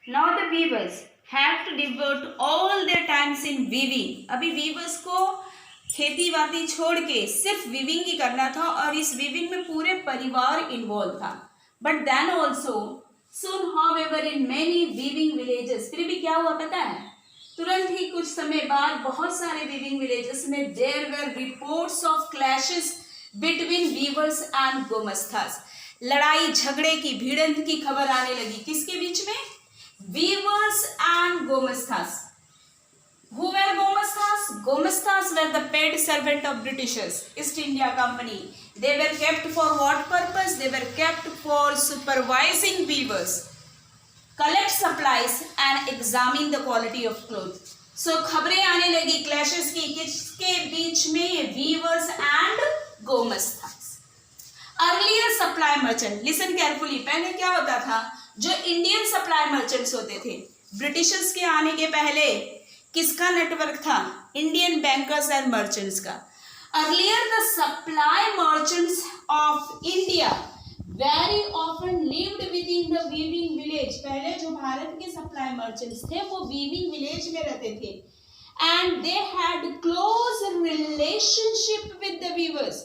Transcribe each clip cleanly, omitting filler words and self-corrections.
Now the weavers have to devote all their times in weaving. अभी weavers को खेती बाती छोड़ के सिर्फ वीविंग ही करना था और इस वीविंग में पूरे परिवार इन्वॉल्व था. But then also soon however in many weaving villages, फिर भी क्या हुआ पता है, तुरंत ही कुछ समय बाद बहुत सारे वीविंग विलेजेस में there were reports of clashes between weavers and gomasthas. लड़ाई झगड़े की भिड़ंत की खबर आने लगी. किसके बीच में? Weavers and gomasthas. Who were Gomasthas? Gomasthas were the paid servant of Britishers, East India Company. They were kept for what purpose? They were kept for supervising weavers, collect supplies and examine the quality of clothes. So खबरें आने लगी clashes की, किसके बीच में? Weavers and Gomasthas. Earlier supply merchant, listen carefully. पहले क्या होता था? जो इंडियन सप्लाई मर्चेंट्स होते थे, ब्रिटिशर्स के आने के पहले किसका नेटवर्क था? इंडियन बैंकर्स एंड मर्चेंट्स का. Earlier the supply merchants of India very often lived with in the weaving village. पहले जो भारत के सप्लाई मर्चेंट्स थे वो वीविंग विलेज में रहते थे and they had close relationship with the weavers.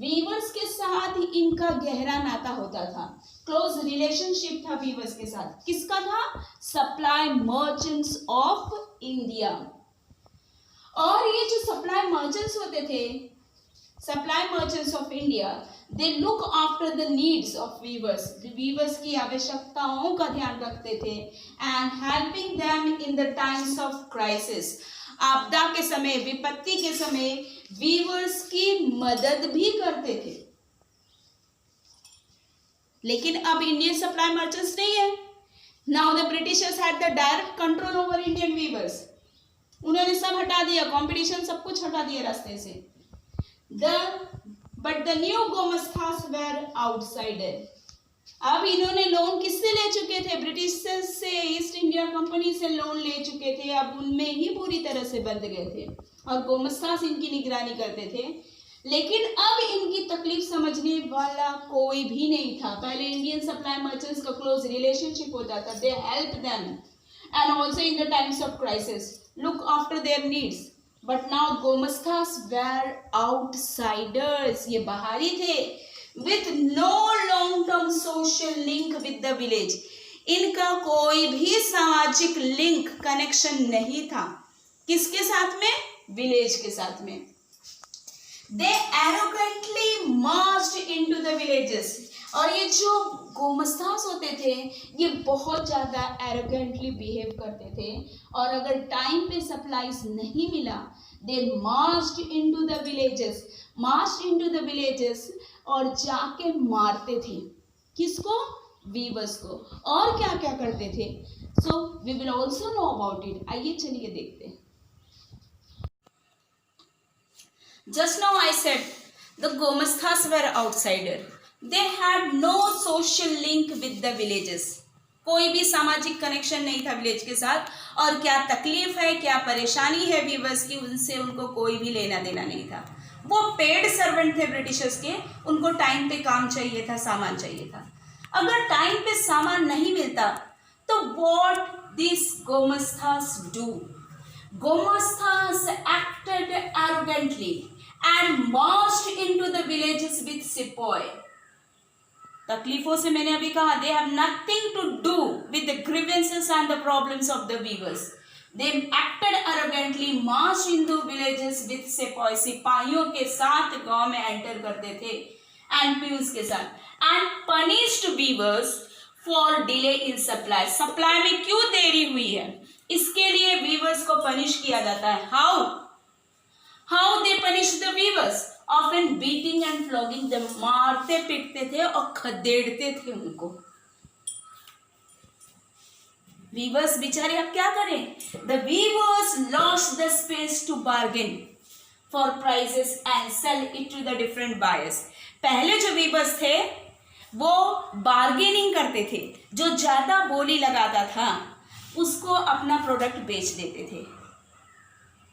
Weavers के साथ इनका गहरा नाता होता था, क्लोज रिलेशनशिप था वीवर्स के साथ. किसका था? Supply merchants of India. और ये जो सप्लाई मर्चेंट्स होते थे, supply merchants of India, they look after the needs of weavers. Weavers की आवश्यकताओं का ध्यान रखते थे and helping them in the times of crisis. आपदा के समय, विपत्ति के समय वीवर्स की मदद भी करते थे. लेकिन अब इंडियन सप्लाई मर्चेंट्स नहीं है. Now the Britishers had the direct control over Indian weavers. उन्होंने सब हटा दिया, कंपटीशन सब कुछ हटा दिया रास्ते से. But the new gomasthas were outsider. अब इन्होंने लोन किससे ले चुके थे? ब्रिटिश से, ईस्ट इंडिया कंपनी से लोन ले चुके थे. अब उनमें ही पूरी तरह से बंध गए थे और गोमस्थास इनकी निगरानी करते थे. लेकिन अब इनकी तकलीफ समझने वाला कोई भी नहीं था. पहले इंडियन सप्लाई मर्चेंट्स का क्लोज रिलेशनशिप होता था. They help them and also in the times of crisis look after their needs. But now gomasthas were outsiders. ये बाहरी थे with no long term social link with the village. इनका कोई भी सामाजिक लिंक कनेक्शन नहीं था. किसके साथ में? विलेज के साथ में. They arrogantly marched into the villages. और ये जो गोमस्थास होते थे ये बहुत ज़्यादा एरोगेंटली बिहेव करते थे और अगर टाइम पे सप्लाईज नहीं मिला दे मार्च्ड इनटू द विलेजेस और जाके मारते थे. किसको? वीवर्स को. और क्या क्या करते थे? So we will also know about it. आइए चलिए देखते हैं. Just now I said the Gomasthas were outsider. They had no social link with the villages. कोई भी सामाजिक कनेक्शन नहीं था विलेज के साथ. और क्या तकलीफ है, क्या परेशानी है वीवर्स की, उनसे उनको कोई भी लेना देना नहीं था. वो पेड सर्वेंट थे ब्रिटिशर्स के. उनको टाइम पे काम चाहिए था, सामान चाहिए था. अगर टाइम पे सामान नहीं मिलता तो what this gomasthas do? Gomasthas acted arrogantly and marched into the villages with sepoy. तकलीफों से मैंने अभी कहा they have nothing to do with the grievances and the problems of the weavers. They acted arrogantly, marched into villages with sepoy. सिपाहियों के साथ गांव में एंटर करते थे and peons के साथ and punished weavers for delay in supply. Supply में क्यों देरी हुई है इसके लिए weavers को पनिश किया जाता है. How they punish the weavers? Often beating and flogging them. मारते पीटते थे और खदेड़ते थे उनको. Weavers बेचारे अब क्या करें? The weavers lost the space to bargain for prices and sell it to the different buyers. पहले जो weavers थे वो बार्गेनिंग करते थे. जो ज्यादा बोली लगाता था उसको अपना प्रोडक्ट बेच देते थे.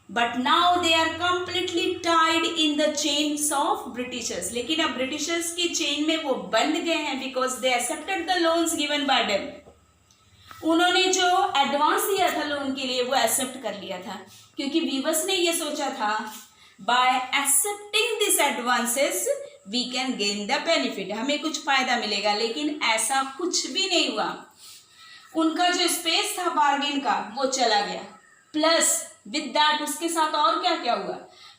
But now they are completely tied in the chains of Britishers. लेकिन अब ब्रिटिशर्स की चेन में वो बंध गए हैं because they accepted the loans given by them. उन्होंने जो एडवांस दिया था लोन के लिए वो एक्सेप्ट कर लिया था, क्योंकि वीवर्स ने ये सोचा था by accepting this advances we can gain the benefit, हमें कुछ फायदा मिलेगा, लेकिन ऐसा कुछ भी नहीं हुआ। उनका जो स्पेस था बार्गेन का वो चला गया। प्लस विद दैट उसके साथ और क्या क्या हुआ,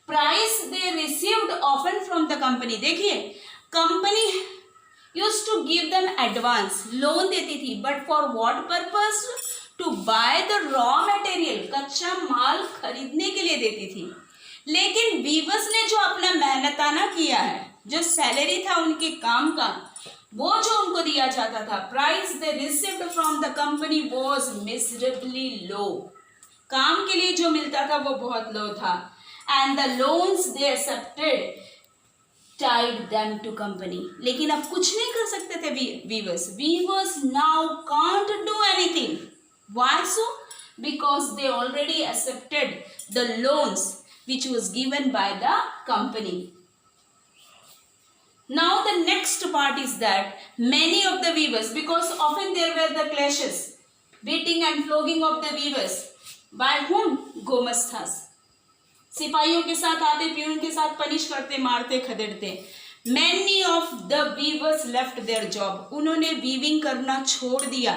price they received often from the company. देखिए company used to give them advance, loan देती थी, but for what purpose? To buy the raw material, कच्चा माल खरीदने के लिए देती थी। लेकिन वीवर्स ने जो अपना मेहनताना किया है, जो सैलरी था उनके काम का, वो जो उनको दिया जाता था, price they received from the company was miserably low, काम के लिए जो मिलता था वो बहुत लो था। And the loans they accepted tied them to company, लेकिन अब कुछ नहीं कर सकते थे viewers now can't do anything. Why so? Because they already accepted the loans which was given by the company. Now the next part is that many of the weavers, because often there were the clashes, beating and flogging of the weavers by whom? गोमस्थास, सिपाहियों के साथ आते, peon के साथ punish करते, मारते, खदेड़ते। Many of the weavers left their job, उन्होंने वीविंग करना छोड़ दिया।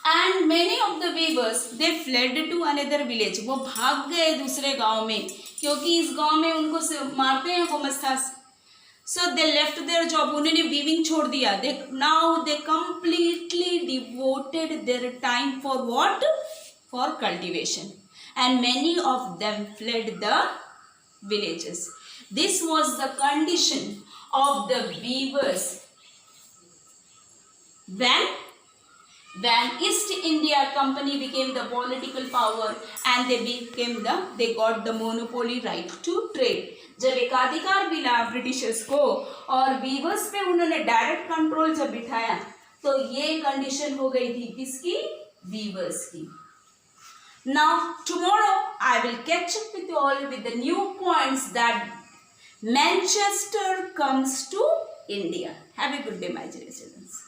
And many of the weavers they fled to another village, वो भाग गए दूसरे गांव में, क्योंकि इस गांव में उनको मारते हैं gomasthas. So they left their job, उन्होंने वीविंग छोड़ दिया। They now they completely devoted their time for what? For cultivation. And many of them fled the villages. This was the condition of the weavers when East India Company became the political power and they got the monopoly right to trade. जब एकाधिकार मिला Britishers को और viewers पे उन्होंने direct control जब बिठाया, तो ये कंडीशन हो गई थी किसकी? वीवर्स की। Now tomorrow I will catch up with you all with the new points that Manchester comes to India. Have a good day, my dear students.